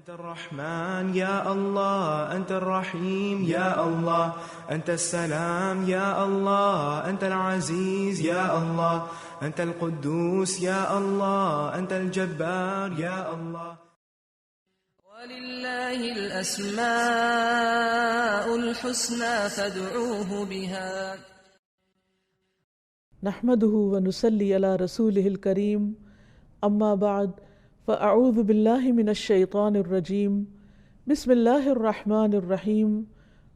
أنت الرحمن يا الله، أنت الرحيم يا الله، أنت السلام يا الله، أنت العزيز يا الله، أنت القدوس يا الله، أنت الجبار يا الله. ولله الأسماء الحسنى فادعوه بها. نحمده ونصلي على رسوله الكريم، أما بعد فأعوذ بالله من الشيطان الرجيم. بسم الله الرحمن الرحيم.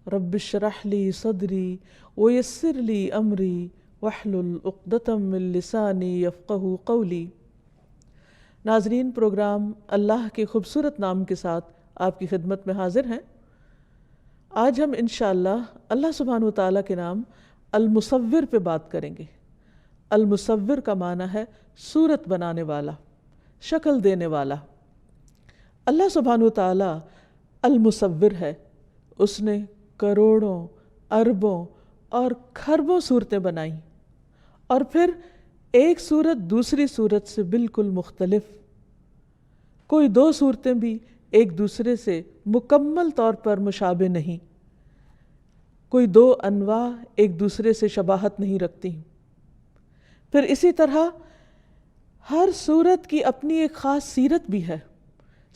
رب اشرح لي صدري ويسر لي أمري واحلل عقدة من لساني يفقهوا قولي. ناظرین، پروگرام اللہ کے خوبصورت نام کے ساتھ آپ کی خدمت میں حاضر ہیں۔ آج ہم انشاءاللہ اللہ سبحانہ وتعالیٰ کے نام المصور پہ بات کریں گے۔ المصور کا معنی ہے صورت بنانے والا، شکل دینے والا۔ اللہ سبحانہ وتعالیٰ المصور ہے۔ اس نے کروڑوں، اربوں اور کھربوں صورتیں بنائیں، اور پھر ایک صورت دوسری صورت سے بالکل مختلف، کوئی دو صورتیں بھی ایک دوسرے سے مکمل طور پر مشابہ نہیں، کوئی دو انواع ایک دوسرے سے شباہت نہیں رکھتی۔ پھر اسی طرح ہر صورت کی اپنی ایک خاص سیرت بھی ہے۔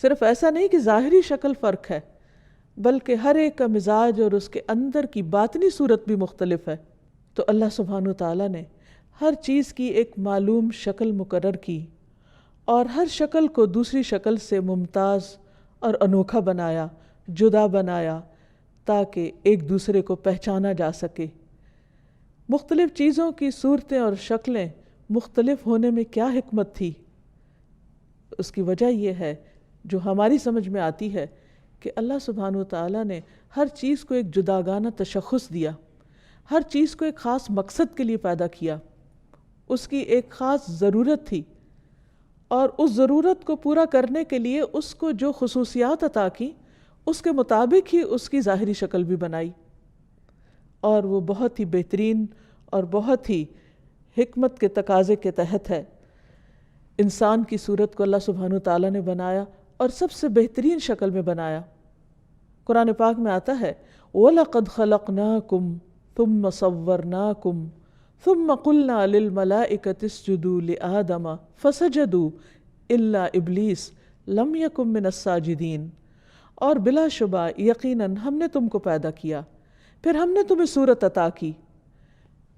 صرف ایسا نہیں کہ ظاہری شکل فرق ہے، بلکہ ہر ایک کا مزاج اور اس کے اندر کی باطنی صورت بھی مختلف ہے۔ تو اللہ سبحانہ وتعالیٰ نے ہر چیز کی ایک معلوم شکل مقرر کی، اور ہر شکل کو دوسری شکل سے ممتاز اور انوکھا بنایا، جدا بنایا، تاکہ ایک دوسرے کو پہچانا جا سکے۔ مختلف چیزوں کی صورتیں اور شکلیں مختلف ہونے میں کیا حکمت تھی؟ اس کی وجہ یہ ہے جو ہماری سمجھ میں آتی ہے کہ اللہ سبحانہ وتعالیٰ نے ہر چیز کو ایک جداگانہ تشخص دیا، ہر چیز کو ایک خاص مقصد کے لیے پیدا کیا۔ اس کی ایک خاص ضرورت تھی، اور اس ضرورت کو پورا کرنے کے لیے اس کو جو خصوصیات عطا کی، اس کے مطابق ہی اس کی ظاہری شکل بھی بنائی، اور وہ بہت ہی بہترین اور بہت ہی حکمت کے تقاضے کے تحت ہے۔ انسان کی صورت کو اللہ سبحانہ وتعالیٰ نے بنایا اور سب سے بہترین شکل میں بنایا۔ قرآن پاک میں آتا ہے وَلَقَدْ خَلَقْنَاكُمْ ثُمَّ صَوَّرْنَاكُمْ ثُمَّ قُلْنَا لِلْمَلَائِكَةِ اسْجُدُوا لِآدَمَ فَسَجَدُوا إِلَّا إِبْلِيسَ لَمْ يَكُنْ مِنَ السَّاجِدِينَ۔ اور بلا شبہ یقیناً ہم نے تم کو پیدا کیا، پھر ہم نے تمہیں صورت عطا کی،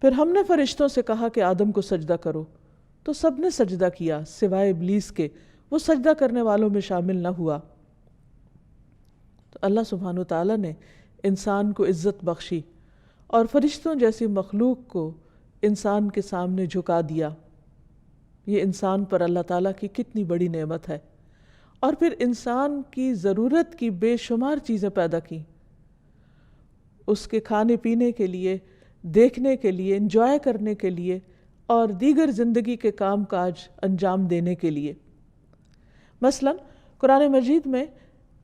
پھر ہم نے فرشتوں سے کہا کہ آدم کو سجدہ کرو، تو سب نے سجدہ کیا سوائے ابلیس کے، وہ سجدہ کرنے والوں میں شامل نہ ہوا۔ تو اللہ سبحانہ وتعالیٰ نے انسان کو عزت بخشی اور فرشتوں جیسی مخلوق کو انسان کے سامنے جھکا دیا۔ یہ انسان پر اللہ تعالیٰ کی کتنی بڑی نعمت ہے۔ اور پھر انسان کی ضرورت کی بے شمار چیزیں پیدا کی، اس کے کھانے پینے کے لیے، دیکھنے کے لیے، انجوائے کرنے کے لیے، اور دیگر زندگی کے کام کاج انجام دینے کے لیے۔ مثلا قرآن مجید میں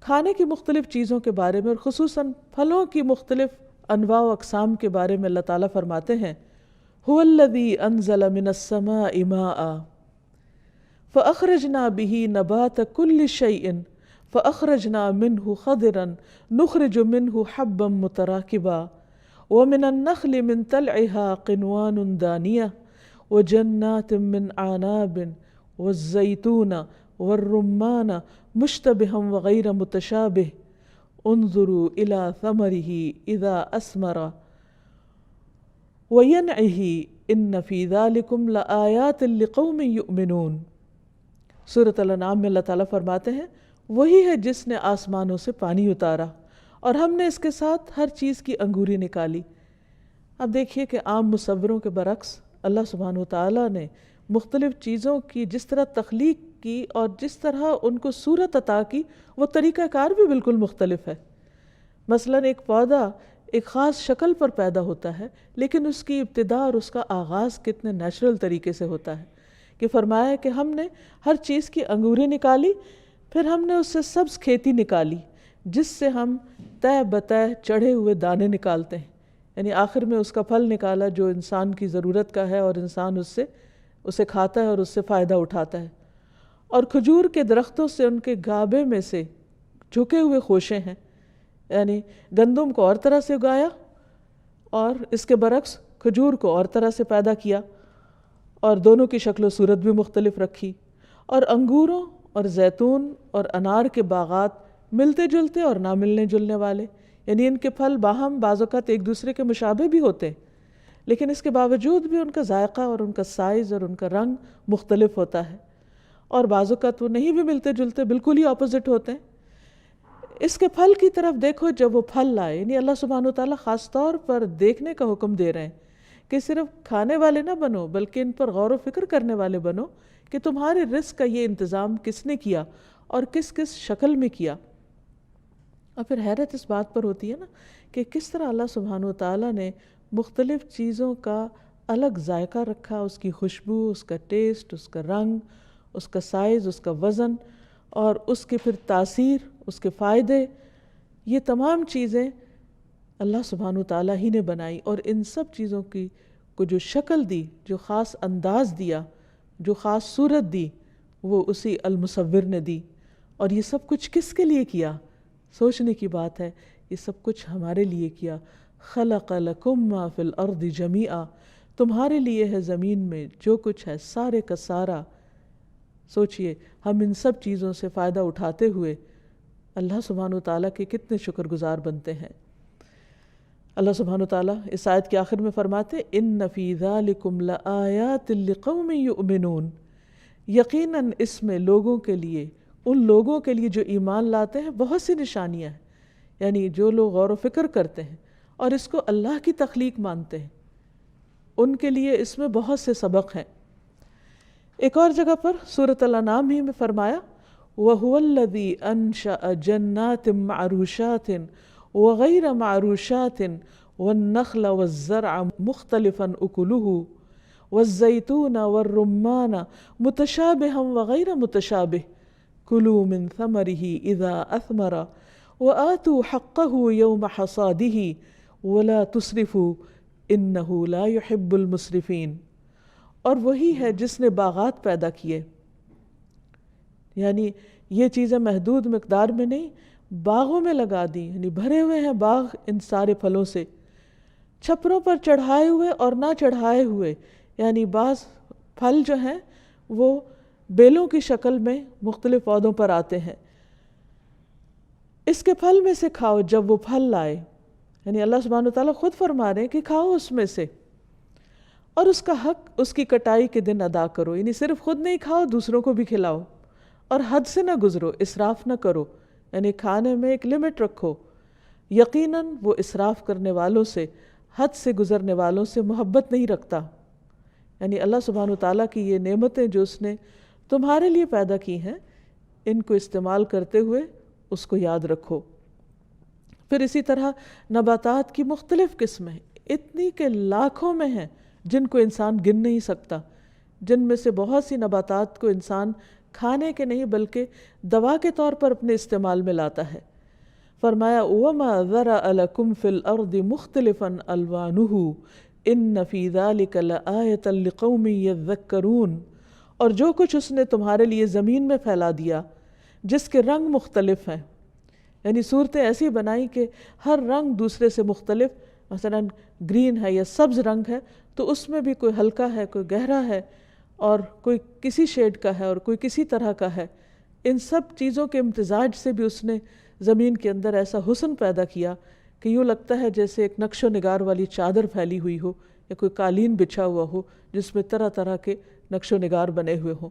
کھانے کی مختلف چیزوں کے بارے میں، اور خصوصاً پھلوں کی مختلف انواع و اقسام کے بارے میں اللہ تعالیٰ فرماتے ہیں هُوَ الَّذِي أَنزَلَ مِنَ السَّمَاءِ مَاءً فَأَخْرَجْنَا بِهِ نَبَاتَ كُلِّ شَيْءٍ فَأَخْرَجْنَا مِنْهُ خَضِرًا نُخْرِجُ مِنْهُ حَبًّا مُتَرَاكِبًا وَمِنَ النَّخْلِ مِنْ طَلْعِهَا قِنْوَانٌ دَانِيَةٌ وَجَنَّاتٍ مِنْ أَعْنَابٍ وَالزَّيْتُونَ وَالرُّمَّانَ مُشْتَبِهًا وَغَيْرَ مُتَشَابِهٍ انظروا إلى ثمره إذا أثمر وينعه إن في ذلكم لآيات لقوم يؤمنون۔ سورۃ الانعام میں اللہ تعالیٰ فرماتے ہیں وہی ہے جس نے آسمانوں سے پانی اتارا، اور ہم نے اس کے ساتھ ہر چیز کی انگوری نکالی۔ اب دیکھیے کہ عام مصوروں کے برعکس اللہ سبحانہ وتعالیٰ نے مختلف چیزوں کی جس طرح تخلیق کی اور جس طرح ان کو صورت عطا کی، وہ طریقہ کار بھی بالکل مختلف ہے۔ مثلا ایک پودا ایک خاص شکل پر پیدا ہوتا ہے، لیکن اس کی ابتدا اور اس کا آغاز کتنے نیچرل طریقے سے ہوتا ہے کہ فرمایا کہ ہم نے ہر چیز کی انگوریں نکالی، پھر ہم نے اس سے سبز کھیتی نکالی جس سے ہم تہ بتہ چڑھے ہوئے دانے نکالتے ہیں، یعنی آخر میں اس کا پھل نکالا جو انسان کی ضرورت کا ہے، اور انسان اسے کھاتا ہے اور اس سے فائدہ اٹھاتا ہے۔ اور کھجور کے درختوں سے ان کے گابے میں سے جھکے ہوئے خوشے ہیں، یعنی گندم کو اور طرح سے اگایا اور اس کے برعکس کھجور کو اور طرح سے پیدا کیا، اور دونوں کی شکل و صورت بھی مختلف رکھی، اور انگوروں اور زیتون اور انار کے باغات ملتے جلتے اور نہ ملنے جلنے والے، یعنی ان کے پھل باہم بعض اوقات ایک دوسرے کے مشابہ بھی ہوتے ہیں، لیکن اس کے باوجود بھی ان کا ذائقہ اور ان کا سائز اور ان کا رنگ مختلف ہوتا ہے، اور بعض اوقات وہ نہیں بھی ملتے جلتے، بالکل ہی اپوزٹ ہوتے ہیں۔ اس کے پھل کی طرف دیکھو جب وہ پھل لائے، یعنی اللہ سبحانہ وتعالیٰ خاص طور پر دیکھنے کا حکم دے رہے ہیں کہ صرف کھانے والے نہ بنو بلکہ ان پر غور و فکر کرنے والے بنو کہ تمہارے رزق کا یہ انتظام کس نے کیا اور کس کس شکل میں کیا۔ اور پھر حیرت اس بات پر ہوتی ہے نا کہ کس طرح اللہ سبحانہ وتعالیٰ نے مختلف چیزوں کا الگ ذائقہ رکھا، اس کی خوشبو، اس کا ٹیسٹ، اس کا رنگ، اس کا سائز، اس کا وزن، اور اس کی پھر تاثیر، اس کے فائدے، یہ تمام چیزیں اللہ سبحانہ وتعالیٰ ہی نے بنائی، اور ان سب چیزوں کی کو جو شکل دی، جو خاص انداز دیا، جو خاص صورت دی، وہ اسی المصور نے دی۔ اور یہ سب کچھ کس کے لیے کیا؟ سوچنے کی بات ہے، یہ سب کچھ ہمارے لیے کیا۔ خلق لکم ما فی الارض جمیعا، تمہارے لیے ہے زمین میں جو کچھ ہے سارے کا سارا۔ سوچئے ہم ان سب چیزوں سے فائدہ اٹھاتے ہوئے اللہ سبحانہ وتعالیٰ کے کتنے شکر گزار بنتے ہیں۔ اللہ سبحانہ وتعالیٰ اس آیت کے آخر میں فرماتے ان فی ذالکم لآیات لقوم یؤمنون، یقیناً اس میں لوگوں کے لیے، ان لوگوں کے لیے جو ایمان لاتے ہیں بہت سی نشانیاں ہیں، یعنی جو لوگ غور و فکر کرتے ہیں اور اس کو اللہ کی تخلیق مانتے ہیں، ان کے لیے اس میں بہت سے سبق ہیں۔ ایک اور جگہ پر سورۃ الانعام ہی میں فرمایا وَهُوَ الَّذِي أَنشَأَ جَنَّاتٍ مَعْرُوشَاتٍ وَغَيْرَ مَعْرُوشَاتٍ وَالنَّخْلَ وَالزَّرْعَ مُخْتَلِفًا أُكُلُهُ وَالزَّيْتُونَ وَالرُّمَّانَ مُتَشَابِهًا وَغَيْرَ مُتَشَابِهٍ كُلُوا مِن ثَمَرِهِ إِذَا أَثْمَرَ وَآتُوا حَقَّهُ يَوْمَ حَصَادِهِ وَلَا تُسْرِفُوا إِنَّهُ لَا يُحِبُّ الْمُسْرِفِينَ۔ اور وہی ہے جس نے باغات پیدا کیے، یعنی یہ چیزیں محدود مقدار میں نہیں، باغوں میں لگا دی، یعنی بھرے ہوئے ہیں باغ ان سارے پھلوں سے، چھپروں پر چڑھائے ہوئے اور نہ چڑھائے ہوئے، یعنی بعض پھل جو ہیں وہ بیلوں کی شکل میں مختلف پودوں پر آتے ہیں، اس کے پھل میں سے کھاؤ جب وہ پھل لائے، یعنی اللہ سبحانہ وتعالیٰ خود فرما رہے ہیں کہ کھاؤ اس میں سے، اور اس کا حق اس کی کٹائی کے دن ادا کرو، یعنی صرف خود نہیں کھاؤ دوسروں کو بھی کھلاؤ، اور حد سے نہ گزرو، اسراف نہ کرو، یعنی کھانے میں ایک لمٹ رکھو۔ یقیناً وہ اسراف کرنے والوں سے، حد سے گزرنے والوں سے محبت نہیں رکھتا۔ یعنی اللہ سبحانہ وتعالیٰ کی یہ نعمتیں جو اس نے تمہارے لیے پیدا کی ہیں، ان کو استعمال کرتے ہوئے اس کو یاد رکھو۔ پھر اسی طرح نباتات کی مختلف قسمیں اتنی کہ لاکھوں میں ہیں جن کو انسان گن نہیں سکتا، جن میں سے بہت سی نباتات کو انسان کھانے کے نہیں بلکہ دوا کے طور پر اپنے استعمال میں لاتا ہے۔ فرمایا وَمَا ذَرَأَ لَكُمْ فِي الْأَرْضِ مُخْتَلِفًا أَلْوَانُهُ إِنَّ فِي ذَلِكَ لَآيَةً لِقَوْمٍ يَذَّكَّرُونَ، اور جو کچھ اس نے تمہارے لیے زمین میں پھیلا دیا جس کے رنگ مختلف ہیں، یعنی صورتیں ایسی بنائی کہ ہر رنگ دوسرے سے مختلف، مثلا گرین ہے یا سبز رنگ ہے تو اس میں بھی کوئی ہلکا ہے، کوئی گہرا ہے، اور کوئی کسی شیڈ کا ہے اور کوئی کسی طرح کا ہے، ان سب چیزوں کے امتزاج سے بھی اس نے زمین کے اندر ایسا حسن پیدا کیا کہ یوں لگتا ہے جیسے ایک نقش و نگار والی چادر پھیلی ہوئی ہو یا کوئی قالین بچھا ہوا ہو جس میں طرح طرح کے نقش و نگار بنے ہوئے ہوں۔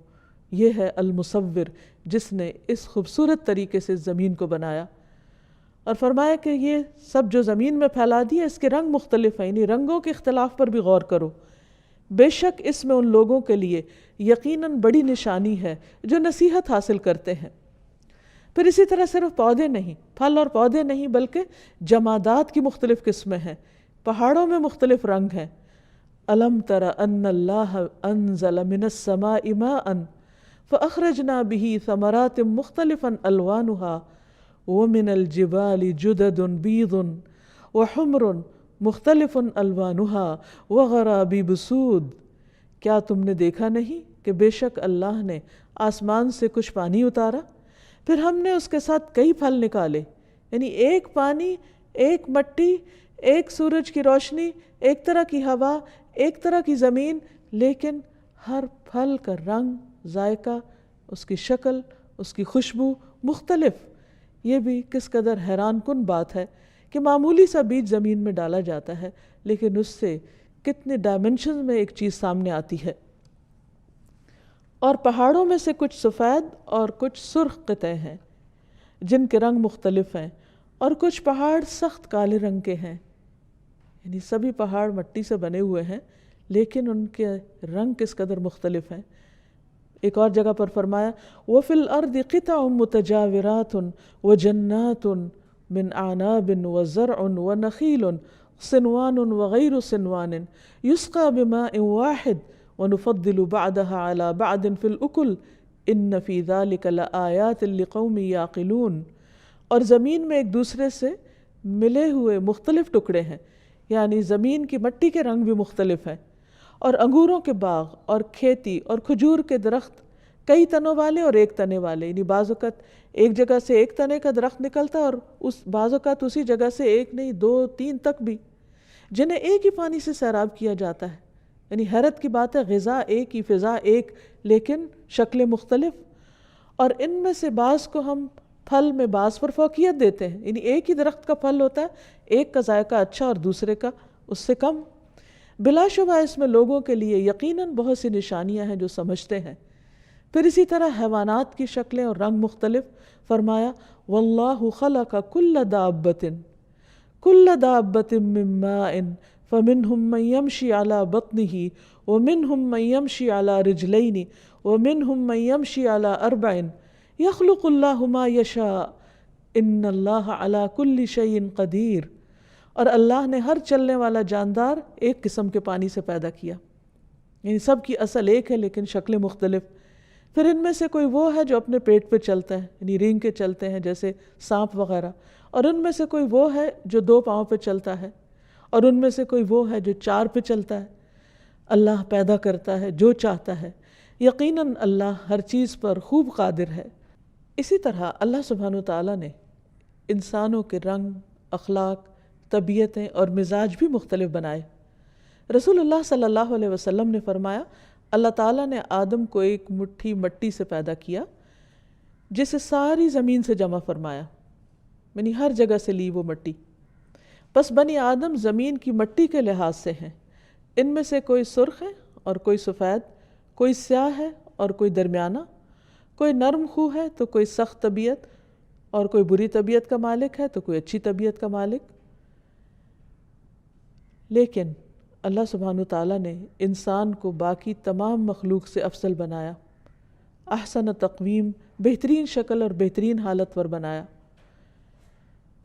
یہ ہے المصور جس نے اس خوبصورت طریقے سے زمین کو بنایا، اور فرمایا کہ یہ سب جو زمین میں پھیلا دیا اس کے رنگ مختلف ہیں، یعنی رنگوں کے اختلاف پر بھی غور کرو، بے شک اس میں ان لوگوں کے لیے یقیناً بڑی نشانی ہے جو نصیحت حاصل کرتے ہیں۔ پھر اسی طرح صرف پودے نہیں، پھل اور پودے نہیں بلکہ جمادات کی مختلف قسمیں ہیں، پہاڑوں میں مختلف رنگ ہیں۔ أَلَمْ تَرَ أَنَّ اللَّهَ أَنزَلَ مِنَ السَّمَاءِ مَاءً فَأَخْرَجْنَا بِهِ ثَمَرَاتٍ مُخْتَلِفًا أَلْوَانُهَا وَمِنَ الْجِبَالِ جُدَدٌ بِيضٌ وَحُمْرٌ مُخْتَلِفٌ أَلْوَانُهَا وَغَرَابِيبُ سُودٌ، کیا تم نے دیکھا نہیں کہ بے شک اللہ نے آسمان سے کچھ پانی اتارا، پھر ہم نے اس کے ساتھ کئی پھل نکالے، یعنی ایک پانی، ایک مٹی، ایک سورج کی روشنی، ایک طرح کی ہوا، ایک طرح کی زمین، لیکن ہر پھل کا رنگ، ذائقہ، اس کی شکل، اس کی خوشبو مختلف۔ یہ بھی کس قدر حیران کن بات ہے کہ معمولی سا بیج زمین میں ڈالا جاتا ہے، لیکن اس سے کتنے ڈائمنشنز میں ایک چیز سامنے آتی ہے۔ اور پہاڑوں میں سے کچھ سفید اور کچھ سرخ قطعے ہیں جن کے رنگ مختلف ہیں، اور کچھ پہاڑ سخت کالے رنگ کے ہیں، یعنی سبھی پہاڑ مٹی سے بنے ہوئے ہیں لیکن ان کے رنگ کس قدر مختلف ہیں۔ ایک اور جگہ پر فرمایا وَفِي الْأَرْضِ قِطَعٌ مُتَجَاوِرَاتٌ وَجَنَّاتٌ مِّنْ أَعْنَابٍ وَزَرْعٌ وَنَخِيلٌ صِنْوَانٌ وَغَيْرُ صِنْوَانٍ يُسْقَى بِمَاءٍ وَاحِدٍ وَنُفَضِّلُ بَعْضَهَا عَلَى بَعْضٍ فِي الْأُكُلِ إِنَّ فِي ذَلِكَ لَآيَاتٍ لِقَوْمٍ يَعْقِلُونَ۔ اور زمین میں ایک دوسرے سے ملے ہوئے مختلف ٹکڑے ہیں، یعنی زمین کی مٹی کے رنگ بھی مختلف ہیں، اور انگوروں کے باغ اور کھیتی اور کھجور کے درخت کئی تنوں والے اور ایک تنے والے، یعنی بعض اوقات ایک جگہ سے ایک تنے کا درخت نکلتا اور بعض اوقات اسی جگہ سے ایک نہیں، 2 3 تک بھی، جنہیں ایک ہی پانی سے سیراب کیا جاتا ہے۔ یعنی حیرت کی بات ہے، غذا ایک ہی، فضا ایک، لیکن شکلیں مختلف۔ اور ان میں سے بعض کو ہم پھل میں بعض پر فوقیت دیتے ہیں، یعنی ایک ہی درخت کا پھل ہوتا ہے، ایک کا ذائقہ اچھا اور دوسرے کا اس سے کم۔ بلا شبہ اس میں لوگوں کے لیے یقیناً بہت سی نشانیاں ہیں جو سمجھتے ہیں۔ پھر اسی طرح حیوانات کی شکلیں اور رنگ مختلف۔ فرمایا واللہ خلق کل دابۃ من ماء فمنہم من یمشی علی بطنہ ومنہم من یمشی علی رجلین ومنہم من یمشی علی 4 یخلق اللہ ما یشاء ان اللہ علی کل شیء قدیر۔ اور اللہ نے ہر چلنے والا جاندار ایک قسم کے پانی سے پیدا کیا، یعنی سب کی اصل ایک ہے لیکن شکلیں مختلف۔ پھر ان میں سے کوئی وہ ہے جو اپنے پیٹ پہ چلتا ہے، یعنی رینگ کے چلتے ہیں جیسے سانپ وغیرہ، اور ان میں سے کوئی وہ ہے جو 2 پاؤں پہ چلتا ہے، اور ان میں سے کوئی وہ ہے جو 4 پہ چلتا ہے۔ اللہ پیدا کرتا ہے جو چاہتا ہے، یقیناً اللہ ہر چیز پر خوب قادر ہے۔ اسی طرح اللہ سبحانہ وتعالیٰ نے انسانوں کے رنگ، اخلاق، طبیعتیں اور مزاج بھی مختلف بنائے۔ رسول اللہ صلی اللہ علیہ وسلم نے فرمایا اللہ تعالیٰ نے آدم کو ایک مٹھی مٹی سے پیدا کیا جسے ساری زمین سے جمع فرمایا، یعنی ہر جگہ سے لی وہ مٹی۔ بس بنی آدم زمین کی مٹی کے لحاظ سے ہیں، ان میں سے کوئی سرخ ہے اور کوئی سفید، کوئی سیاہ ہے اور کوئی درمیانہ، کوئی نرم خو ہے تو کوئی سخت طبیعت، اور کوئی بری طبیعت کا مالک ہے تو کوئی اچھی طبیعت کا مالک۔ لیکن اللہ سبحانہ تعالیٰ نے انسان کو باقی تمام مخلوق سے افضل بنایا، احسن تقویم، بہترین شکل اور بہترین حالت پر بنایا۔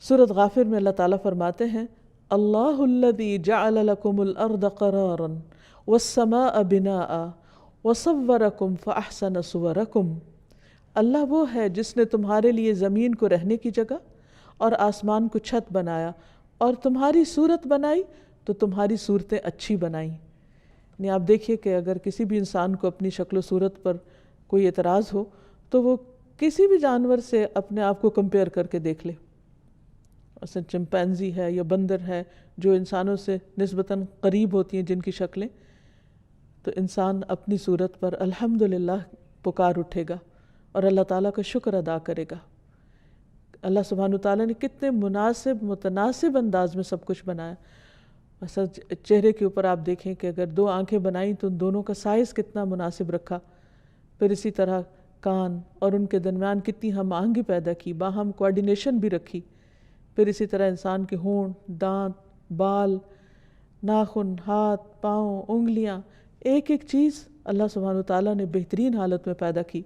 سورۃ غافر میں اللہ تعالیٰ فرماتے ہیں اللہ الذی جعل لکم الارض قرارا والسماء بناء وصورکم فاحسن صورکم۔ اللہ وہ ہے جس نے تمہارے لیے زمین کو رہنے کی جگہ اور آسمان کو چھت بنایا اور تمہاری صورت بنائی تو تمہاری صورتیں اچھی بنائیں۔ یعنی آپ دیکھیے کہ اگر کسی بھی انسان کو اپنی شکل و صورت پر کوئی اعتراض ہو تو وہ کسی بھی جانور سے اپنے آپ کو کمپیئر کر کے دیکھ لے، مثلا چمپینزی ہے یا بندر ہے جو انسانوں سے نسبتاً قریب ہوتی ہیں جن کی شکلیں، تو انسان اپنی صورت پر الحمدللہ پکار اٹھے گا اور اللہ تعالیٰ کا شکر ادا کرے گا۔ اللہ سبحانہ تعالیٰ نے کتنے مناسب متناسب انداز میں سب کچھ بنایا۔ مثلا چہرے کے اوپر آپ دیکھیں کہ اگر 2 آنکھیں بنائیں تو ان دونوں کا سائز کتنا مناسب رکھا، پھر اسی طرح کان اور ان کے درمیان کتنی ہم آہنگی پیدا کی، باہم کوارڈینیشن بھی رکھی، پھر اسی طرح انسان کے ہونٹ، دانت، بال، ناخن، ہاتھ، پاؤں، انگلیاں، ایک ایک چیز اللہ سبحانہ تعالیٰ نے بہترین حالت میں پیدا کی۔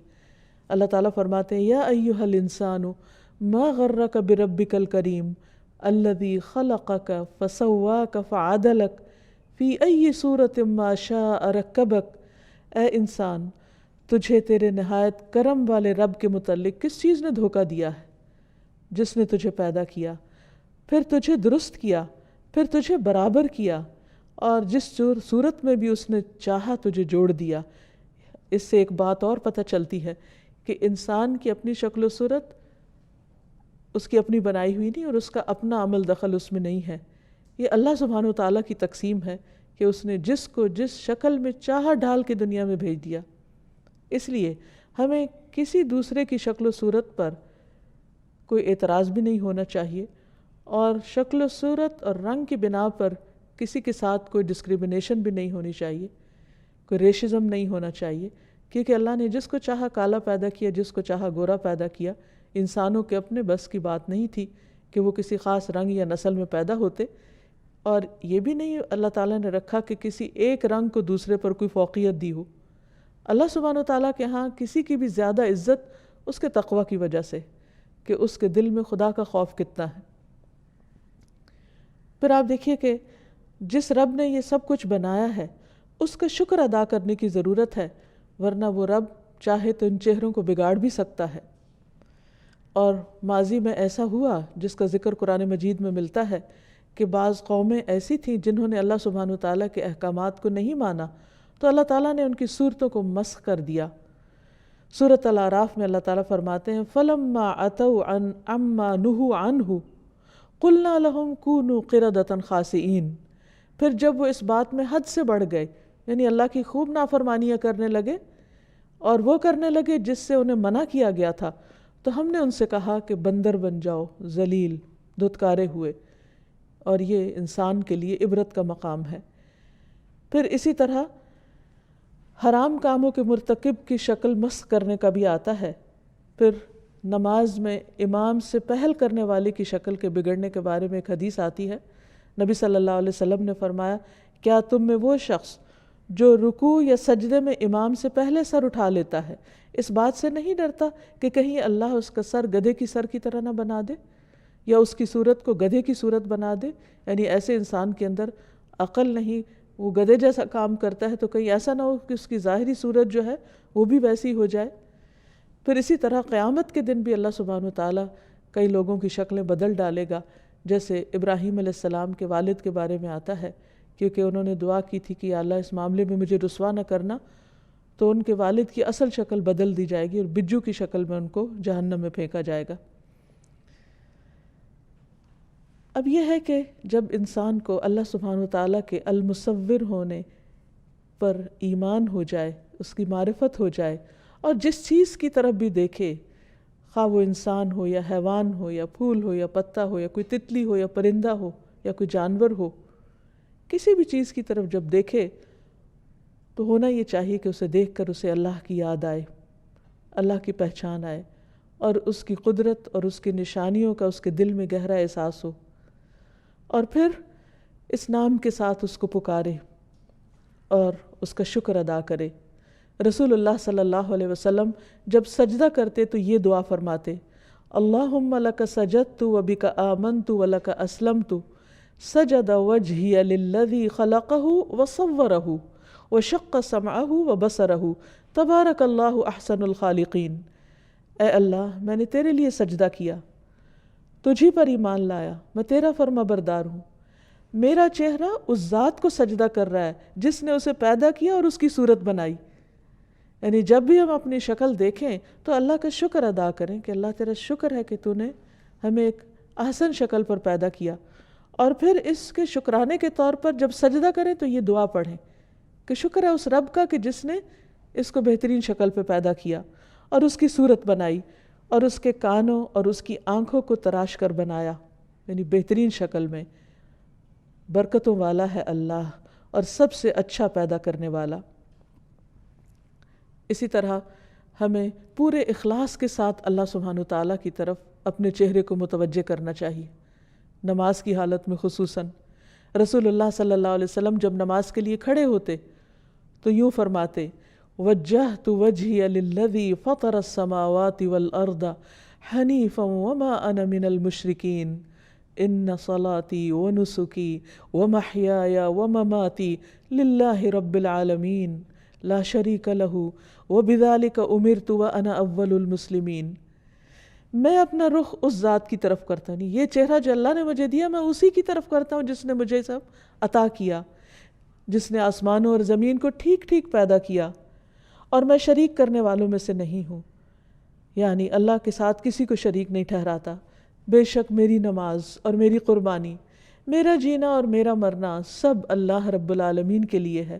اللہ تعالیٰ فرماتے ہیں یا ایھا الانسان ما غرک بربک الکریم الذی خلقک فسواک فعدلک فی ای صورت ما شاء رکبک۔ اے انسان، تجھے تیرے نہایت کرم والے رب کے متعلق کس چیز نے دھوکہ دیا ہے؟ جس نے تجھے پیدا کیا، پھر تجھے درست کیا، پھر تجھے برابر کیا، اور جس صورت میں بھی اس نے چاہا تجھے جوڑ دیا۔ اس سے ایک بات اور پتہ چلتی ہے کہ انسان کی اپنی شکل و صورت اس کی اپنی بنائی ہوئی نہیں اور اس کا اپنا عمل دخل اس میں نہیں ہے. یہ اللہ سبحانہ و تعالیٰ کی تقسیم ہے کہ اس نے جس کو جس شکل میں چاہا ڈال کے دنیا میں بھیج دیا. اس لیے ہمیں کسی دوسرے کی شکل و صورت پر کوئی اعتراض بھی نہیں ہونا چاہیے، اور شکل و صورت اور رنگ کی بنا پر کسی کے ساتھ کوئی ڈسکریمنیشن بھی نہیں ہونی چاہیے، کوئی ریشزم نہیں ہونا چاہیے، کیونکہ اللہ نے جس کو چاہا کالا پیدا کیا، جس کو چاہا گورا پیدا کیا. انسانوں کے اپنے بس کی بات نہیں تھی کہ وہ کسی خاص رنگ یا نسل میں پیدا ہوتے، اور یہ بھی نہیں اللہ تعالیٰ نے رکھا کہ کسی ایک رنگ کو دوسرے پر کوئی فوقیت دی ہو. اللہ سبحانہ و تعالیٰ کے ہاں کسی کی بھی زیادہ عزت اس کے تقوی کی وجہ سے کہ اس کے دل میں خدا کا خوف کتنا ہے. پھر آپ دیکھیے کہ جس رب نے یہ سب کچھ بنایا ہے اس کا شکر ادا کرنے کی ضرورت ہے، ورنہ وہ رب چاہے تو ان چہروں کو بگاڑ بھی سکتا ہے. اور ماضی میں ایسا ہوا جس کا ذکر قرآن مجید میں ملتا ہے کہ بعض قومیں ایسی تھیں جنہوں نے اللہ سبحانہ وتعالیٰ کے احکامات کو نہیں مانا، تو اللہ تعالیٰ نے ان کی صورتوں کو مسخ کر دیا. سورۃ الاعراف میں اللہ تعالیٰ فرماتے ہیں فَلَمَّا عَتَوْا عَمَّا نُهُوا عَنْهُ قُلْنَا لَهُمْ كُونُوا قِرَدَةً خَاسِئِينَ. پھر جب وہ اس بات میں حد سے بڑھ گئے، یعنی اللہ کی خوب نافرمانیاں کرنے لگے اور وہ کرنے لگے جس سے انہیں منع کیا گیا تھا، تو ہم نے ان سے کہا کہ بندر بن جاؤ، ذلیل، دھتکارے ہوئے. اور یہ انسان کے لیے عبرت کا مقام ہے. پھر اسی طرح حرام کاموں کے مرتکب کی شکل مسخ کرنے کا بھی آتا ہے. پھر نماز میں امام سے پہل کرنے والے کی شکل کے بگڑنے کے بارے میں ایک حدیث آتی ہے. نبی صلی اللہ علیہ وسلم نے فرمایا کیا تم میں وہ شخص جو رکوع یا سجدے میں امام سے پہلے سر اٹھا لیتا ہے اس بات سے نہیں ڈرتا کہ کہیں اللہ اس کا سر گدھے کی سر کی طرح نہ بنا دے یا اس کی صورت کو گدھے کی صورت بنا دے؟ یعنی ایسے انسان کے اندر عقل نہیں، وہ گدھے جیسا کام کرتا ہے، تو کہیں ایسا نہ ہو کہ اس کی ظاہری صورت جو ہے وہ بھی ویسی ہو جائے. پھر اسی طرح قیامت کے دن بھی اللہ سبحانہ و تعالیٰ کئی لوگوں کی شکلیں بدل ڈالے گا، جیسے ابراہیم علیہ السلام کے والد کے بارے میں آتا ہے، کیونکہ انہوں نے دعا کی تھی کہ یا اللہ اس معاملے میں مجھے رسوا نہ کرنا، تو ان کے والد کی اصل شکل بدل دی جائے گی اور بجو کی شکل میں ان کو جہنم میں پھینکا جائے گا. اب یہ ہے کہ جب انسان کو اللہ سبحانہ وتعالیٰ کے المصور ہونے پر ایمان ہو جائے، اس کی معرفت ہو جائے، اور جس چیز کی طرف بھی دیکھے، خواہ وہ انسان ہو یا حیوان ہو یا پھول ہو یا پتا ہو یا کوئی تتلی ہو یا پرندہ ہو یا کوئی جانور ہو، کسی بھی چیز کی طرف جب دیکھے تو ہونا یہ چاہیے کہ اسے دیکھ کر اسے اللہ کی یاد آئے، اللہ کی پہچان آئے، اور اس کی قدرت اور اس کی نشانیوں کا اس کے دل میں گہرا احساس ہو، اور پھر اس نام کے ساتھ اس کو پکارے اور اس کا شکر ادا کرے. رسول اللہ صلی اللہ علیہ وسلم جب سجدہ کرتے تو یہ دعا فرماتے اللہم لک سجدت وبک آمنت ولک اسلمت سجد وجہی للذی خلقہ وصورہ وشق سمعہ وبصرہ تبارک اللہ احسن الخالقین. اے اللہ میں نے تیرے لیے سجدہ کیا، تجھی پر ایمان لایا، میں تیرا فرما بردار ہوں، میرا چہرہ اس ذات کو سجدہ کر رہا ہے جس نے اسے پیدا کیا اور اس کی صورت بنائی. یعنی جب بھی ہم اپنی شکل دیکھیں تو اللہ کا شکر ادا کریں کہ اللہ تیرا شکر ہے کہ تو نے ہمیں ایک احسن شکل پر پیدا کیا. اور پھر اس کے شکرانے کے طور پر جب سجدہ کریں تو یہ دعا پڑھیں کہ شکر ہے اس رب کا کہ جس نے اس کو بہترین شکل پہ پیدا کیا اور اس کی صورت بنائی اور اس کے کانوں اور اس کی آنکھوں کو تراش کر بنایا، یعنی بہترین شکل میں. برکتوں والا ہے اللہ اور سب سے اچھا پیدا کرنے والا. اسی طرح ہمیں پورے اخلاص کے ساتھ اللہ سبحانہ وتعالیٰ کی طرف اپنے چہرے کو متوجہ کرنا چاہیے. نماز کی حالت میں خصوصاً رسول اللہ صلی اللہ علیہ وسلم جب نماز کے لیے کھڑے ہوتے تو یوں فرماتے وجہت وجہی للذی فطر السماوات والارض حنیفا وما انا من المشرکین ان صلاتی ونسکی ومحیایا ومماتی للہ رب العالمین لا شریک لہ وبذالک امرت وانا اول المسلمین. میں اپنا رخ اس ذات کی طرف کرتا نہیں، یہ چہرہ جو اللہ نے مجھے دیا میں اسی کی طرف کرتا ہوں جس نے مجھے سب عطا کیا، جس نے آسمانوں اور زمین کو ٹھیک ٹھیک پیدا کیا، اور میں شریک کرنے والوں میں سے نہیں ہوں. یعنی اللہ کے ساتھ کسی کو شریک نہیں ٹھہراتا. بے شک میری نماز اور میری قربانی، میرا جینا اور میرا مرنا سب اللہ رب العالمین کے لیے ہے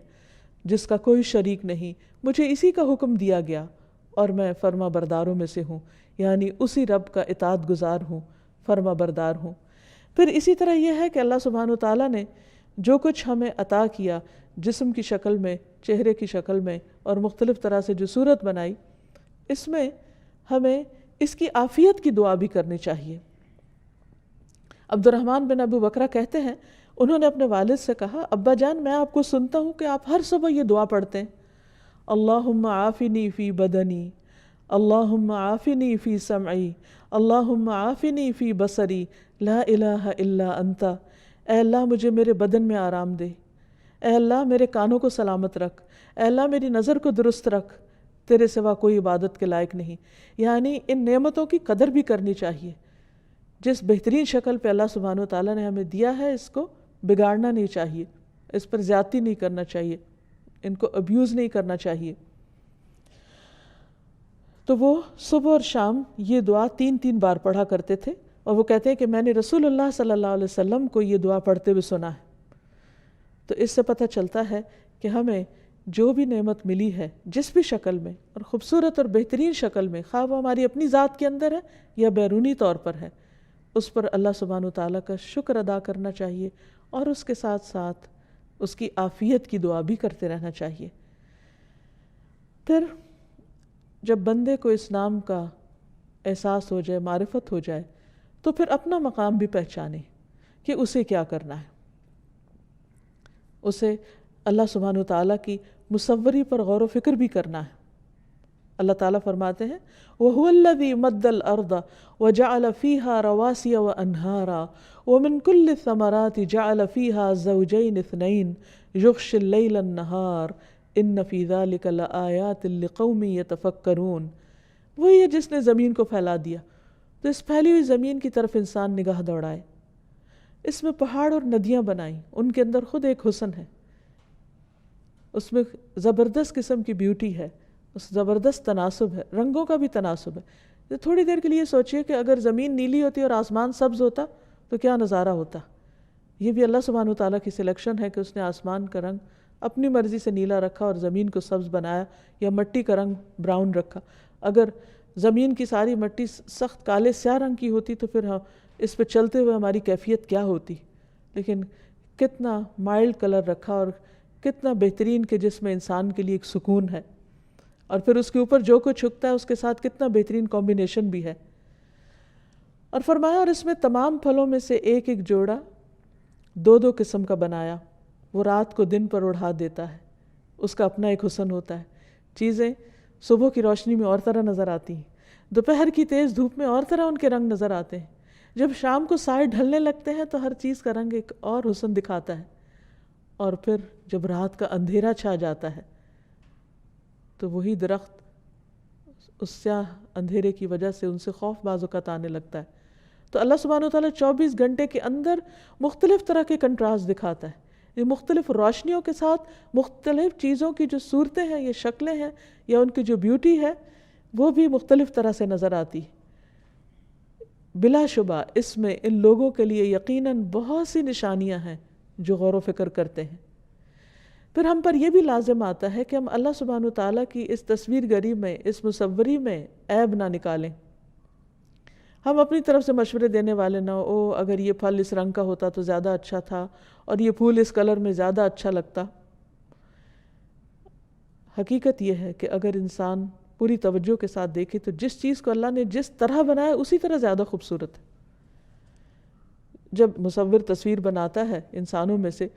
جس کا کوئی شریک نہیں. مجھے اسی کا حکم دیا گیا اور میں فرما برداروں میں سے ہوں، یعنی اسی رب کا اطاعت گزار ہوں، فرما بردار ہوں. پھر اسی طرح یہ ہے کہ اللہ سبحانہ وتعالیٰ نے جو کچھ ہمیں عطا کیا جسم کی شکل میں، چہرے کی شکل میں اور مختلف طرح سے جو صورت بنائی، اس میں ہمیں اس کی عافیت کی دعا بھی کرنی چاہیے. عبد الرحمن بن ابو بکرہ کہتے ہیں انہوں نے اپنے والد سے کہا، ابا جان میں آپ کو سنتا ہوں کہ آپ ہر صبح یہ دعا پڑھتے ہیں، اللہم عافنی فی بدنی، اللہم عافنی فی سمعی، اللہم عافنی فی بصری، لا الہ الا انت. اے اللہ مجھے میرے بدن میں آرام دے، اے اللہ میرے کانوں کو سلامت رکھ، اے اللہ میری نظر کو درست رکھ، تیرے سوا کوئی عبادت کے لائق نہیں. یعنی ان نعمتوں کی قدر بھی کرنی چاہیے. جس بہترین شکل پہ اللہ سبحانہ وتعالیٰ نے ہمیں دیا ہے اس کو بگاڑنا نہیں چاہیے، اس پر زیادتی نہیں کرنا چاہیے، ان کو ابیوز نہیں کرنا چاہیے. تو وہ صبح اور شام یہ دعا 3 بار پڑھا کرتے تھے، اور وہ کہتے ہیں کہ میں نے رسول اللہ صلی اللہ علیہ وسلم کو یہ دعا پڑھتے ہوئے سنا ہے. تو اس سے پتہ چلتا ہے کہ ہمیں جو بھی نعمت ملی ہے جس بھی شکل میں اور خوبصورت اور بہترین شکل میں، خواہ وہ ہماری اپنی ذات کے اندر ہے یا بیرونی طور پر ہے، اس پر اللہ سبحانہ وتعالیٰ کا شکر ادا کرنا چاہیے اور اس کے ساتھ ساتھ اس کی عافیت کی دعا بھی کرتے رہنا چاہیے. پھر جب بندے کو اسلام کا احساس ہو جائے، معرفت ہو جائے، تو پھر اپنا مقام بھی پہچانے کہ اسے کیا کرنا ہے. اسے اللہ سبحانہ وتعالیٰ کی مصوری پر غور و فکر بھی کرنا ہے. اللہ تعالیٰ فرماتے ہیں وَهُوَ الَّذِي مَدَّ الْأَرْضَ وَجَعَلَ فِيهَا رَوَاسِيَ وَأَنْهَارًا وَمِن كُلِّ الثَّمَرَاتِ جَعَلَ فِيهَا زَوْجَيْنِ اثْنَيْنِ يُغْشِي اللَّيْلَ النَّهَارَ إِنَّ فِي ذَلِكَ لَآيَاتٍ لِقَوْمٍ يَتَفَكَّرُونَ. وہی ہے جس نے زمین کو پھیلا دیا، تو اس پھیلی ہوئی زمین کی طرف انسان نگاہ دوڑائے، اس میں پہاڑ اور ندیاں بنائیں، ان کے اندر خود ایک حسن ہے، اس میں زبردست قسم کی بیوٹی ہے، اس زبردست تناسب ہے، رنگوں کا بھی تناسب ہے. تھوڑی دیر کے لیے سوچئے کہ اگر زمین نیلی ہوتی اور آسمان سبز ہوتا تو کیا نظارہ ہوتا. یہ بھی اللہ سبحانہ وتعالیٰ کی سلیکشن ہے کہ اس نے آسمان کا رنگ اپنی مرضی سے نیلا رکھا اور زمین کو سبز بنایا، یا مٹی کا رنگ براؤن رکھا. اگر زمین کی ساری مٹی سخت کالے سیاہ رنگ کی ہوتی تو پھر اس پہ چلتے ہوئے ہماری کیفیت کیا ہوتی. لیکن کتنا مائلڈ کلر رکھا اور کتنا بہترین کہ جس میں انسان کے لیے ایک سکون ہے، اور پھر اس کے اوپر جو کچھ چھکتا ہے اس کے ساتھ کتنا بہترین کمبینیشن بھی ہے. اور فرمایا اور اس میں تمام پھلوں میں سے ایک ایک جوڑا 2 قسم کا بنایا، وہ رات کو دن پر اڑھا دیتا ہے، اس کا اپنا ایک حسن ہوتا ہے. چیزیں صبح کی روشنی میں اور طرح نظر آتی ہیں، دوپہر کی تیز دھوپ میں اور طرح ان کے رنگ نظر آتے ہیں، جب شام کو سائے ڈھلنے لگتے ہیں تو ہر چیز کا رنگ ایک اور حسن دکھاتا ہے. اور پھر جب رات کا اندھیرا چھا جاتا ہے تو وہی درخت اس سیاہ اندھیرے کی وجہ سے ان سے خوف بعض اوقات آنے لگتا ہے. تو اللہ سبحانہ وتعالیٰ 24 گھنٹے کے اندر مختلف طرح کے کنٹراسٹ دکھاتا ہے. یہ مختلف روشنیوں کے ساتھ مختلف چیزوں کی جو صورتیں ہیں یا شکلیں ہیں یا ان کی جو بیوٹی ہے وہ بھی مختلف طرح سے نظر آتی. بلا شبہ اس میں ان لوگوں کے لیے یقیناً بہت سی نشانیاں ہیں جو غور و فکر کرتے ہیں. پھر ہم پر یہ بھی لازم آتا ہے کہ ہم اللہ سبحانہ وتعالیٰ کی اس تصویر گری میں، اس مصوری میں عیب نہ نکالیں. ہم اپنی طرف سے مشورے دینے والے نہ ہو، اگر یہ پھل اس رنگ کا ہوتا تو زیادہ اچھا تھا، اور یہ پھول اس کلر میں زیادہ اچھا لگتا. حقیقت یہ ہے کہ اگر انسان پوری توجہ کے ساتھ دیکھے تو جس چیز کو اللہ نے جس طرح بنایا اسی طرح زیادہ خوبصورت ہے. جب مصور تصویر بناتا ہے انسانوں میں سے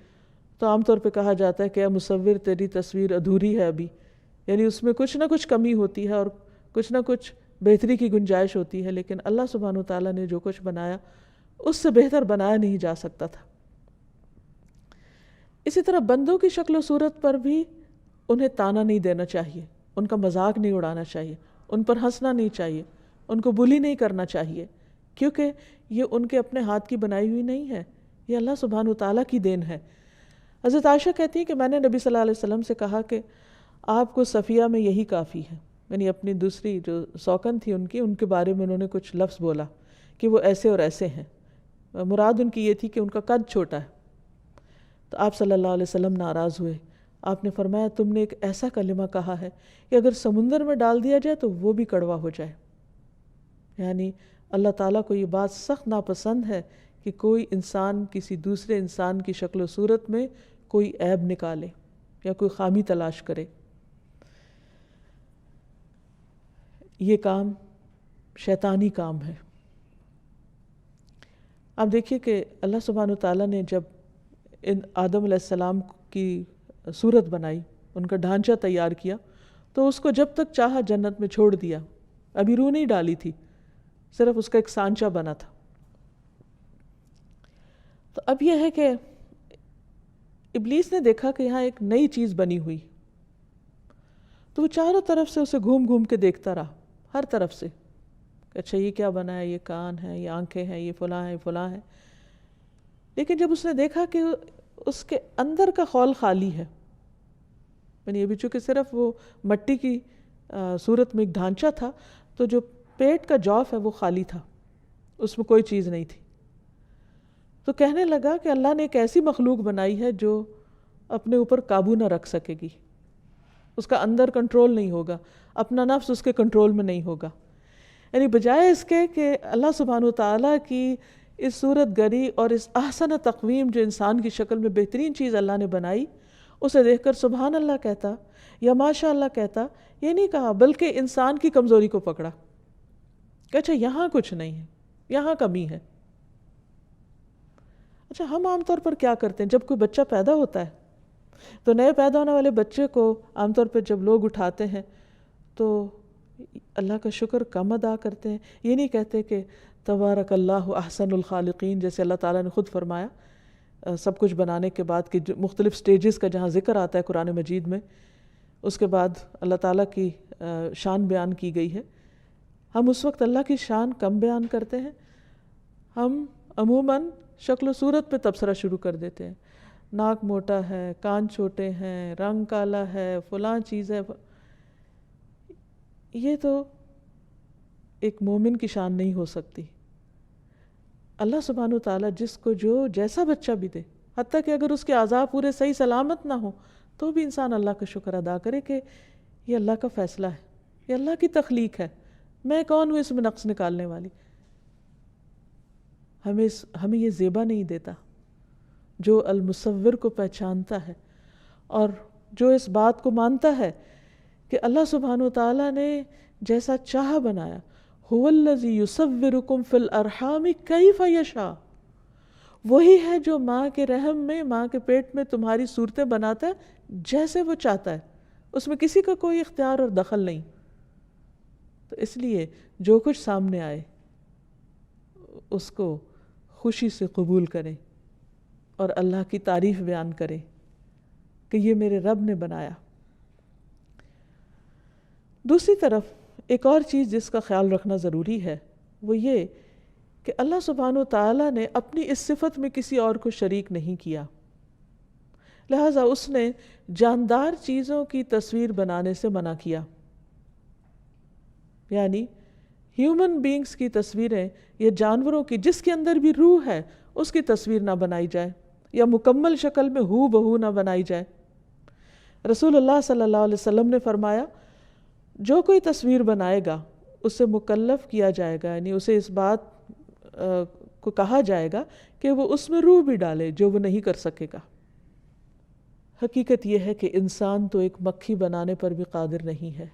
تو عام طور پہ کہا جاتا ہے کہ اے مصور تیری تصویر ادھوری ہے ابھی، یعنی اس میں کچھ نہ کچھ کمی ہوتی ہے اور کچھ نہ کچھ بہتری کی گنجائش ہوتی ہے. لیکن اللہ سبحانہ وتعالیٰ نے جو کچھ بنایا اس سے بہتر بنایا نہیں جا سکتا تھا. اسی طرح بندوں کی شکل و صورت پر بھی انہیں تانا نہیں دینا چاہیے، ان کا مذاق نہیں اڑانا چاہیے، ان پر ہنسنا نہیں چاہیے، ان کو بلی نہیں کرنا چاہیے، کیونکہ یہ ان کے اپنے ہاتھ کی بنائی ہوئی نہیں ہے، یہ اللہ سبحانہ وتعالیٰ کی دین ہے. حضرت عائشہ کہتی ہیں کہ میں نے نبی صلی اللہ علیہ وسلم سے کہا کہ آپ کو صفیہ میں یہی کافی ہے. یعنی اپنی دوسری جو سوکن تھی ان کے بارے میں انہوں نے کچھ لفظ بولا کہ وہ ایسے اور ایسے ہیں. مراد ان کی یہ تھی کہ ان کا قد چھوٹا ہے. تو آپ صلی اللہ علیہ وسلم ناراض ہوئے. آپ نے فرمایا تم نے ایک ایسا کلمہ کہا ہے کہ اگر سمندر میں ڈال دیا جائے تو وہ بھی کڑوا ہو جائے. یعنی اللہ تعالیٰ کو یہ بات سخت ناپسند ہے کہ کوئی انسان کسی دوسرے انسان کی شکل و صورت میں کوئی عیب نکالے یا کوئی خامی تلاش کرے. یہ کام شیطانی کام ہے. آپ دیکھیے کہ اللہ سبحانہ وتعالیٰ نے جب ان آدم علیہ السلام کی صورت بنائی، ان کا ڈھانچہ تیار کیا، تو اس کو جب تک چاہا جنت میں چھوڑ دیا. ابھی روح نہیں ڈالی تھی، صرف اس کا ایک سانچہ بنا تھا. تو اب یہ ہے کہ ابلیس نے دیکھا کہ یہاں ایک نئی چیز بنی ہوئی، تو وہ چاروں طرف سے اسے گھوم گھوم کے دیکھتا رہا، ہر طرف سے. اچھا یہ کیا بنا ہے، یہ کان ہے، یہ آنکھیں ہیں، یہ فلاں ہے، فلاں ہے. لیکن جب اس نے دیکھا کہ اس کے اندر کا خول خالی ہے، یعنی یہ بھی چونکہ صرف وہ مٹی کی صورت میں ایک ڈھانچہ تھا، تو جو پیٹ کا جوف ہے وہ خالی تھا، اس میں کوئی چیز نہیں تھی. تو کہنے لگا کہ اللہ نے ایک ایسی مخلوق بنائی ہے جو اپنے اوپر قابو نہ رکھ سکے گی، اس کا اندر کنٹرول نہیں ہوگا، اپنا نفس اس کے کنٹرول میں نہیں ہوگا. یعنی بجائے اس کے کہ اللہ سبحانہ وتعالیٰ کی اس صورت گری اور اس احسن تقویم جو انسان کی شکل میں بہترین چیز اللہ نے بنائی، اسے دیکھ کر سبحان اللہ کہتا یا ماشاء اللہ کہتا، یہ نہیں کہا بلکہ انسان کی کمزوری کو پکڑا کہ اچھا یہاں کچھ نہیں ہے، یہاں کمی ہے. اچھا ہم عام طور پر کیا کرتے ہیں جب کوئی بچہ پیدا ہوتا ہے تو نئے پیدا ہونے والے بچے کو عام طور پہ جب لوگ اٹھاتے ہیں تو اللہ کا شکر کم ادا کرتے ہیں. یہ نہیں کہتے کہ تبارک اللہ احسن الخالقین، جیسے اللہ تعالیٰ نے خود فرمایا سب کچھ بنانے کے بعد کہ مختلف سٹیجز کا جہاں ذکر آتا ہے قرآن مجید میں، اس کے بعد اللہ تعالیٰ کی شان بیان کی گئی ہے. ہم اس وقت اللہ کی شان کم بیان کرتے ہیں. ہم عموماً شکل و صورت پہ تبصرہ شروع کر دیتے ہیں، ناک موٹا ہے، کان چھوٹے ہیں، رنگ کالا ہے، فلاں چیز ہے. یہ تو ایک مومن کی شان نہیں ہو سکتی. اللہ سبحانہ وتعالیٰ جس کو جو جیسا بچہ بھی دے، حتیٰ کہ اگر اس کے اعضاء پورے صحیح سلامت نہ ہوں، تو بھی انسان اللہ کا شکر ادا کرے کہ یہ اللہ کا فیصلہ ہے، یہ اللہ کی تخلیق ہے، میں کون ہوں اس میں نقص نکالنے والی. ہمیں یہ زیبا نہیں دیتا جو المصور کو پہچانتا ہے اور جو اس بات کو مانتا ہے کہ اللہ سبحانہ وتعالیٰ نے جیسا چاہا بنایا. هو الذی یصورکم فی الارحام کیف یشاء، وہی ہے جو ماں کے رحم میں، ماں کے پیٹ میں تمہاری صورتیں بناتا ہے جیسے وہ چاہتا ہے، اس میں کسی کا کوئی اختیار اور دخل نہیں. تو اس لیے جو کچھ سامنے آئے اس کو خوشی سے قبول کریں اور اللہ کی تعریف بیان کریں کہ یہ میرے رب نے بنایا. دوسری طرف ایک اور چیز جس کا خیال رکھنا ضروری ہے وہ یہ کہ اللہ سبحانہ وتعالیٰ نے اپنی اس صفت میں کسی اور کو شریک نہیں کیا، لہٰذا اس نے جاندار چیزوں کی تصویر بنانے سے منع کیا. یعنی ہیومن بینگز کی تصویریں یا جانوروں کی جس کے اندر بھی روح ہے اس کی تصویر نہ بنائی جائے یا مکمل شکل میں ہو بہو نہ بنائی جائے. رسول اللہ صلی اللہ علیہ وسلم نے فرمایا جو کوئی تصویر بنائے گا اسے مکلف کیا جائے گا، یعنی اسے اس بات کو کہا جائے گا کہ وہ اس میں روح بھی ڈالے جو وہ نہیں کر سکے گا. حقیقت یہ ہے کہ انسان تو ایک مکھی بنانے پر بھی قادر نہیں ہے.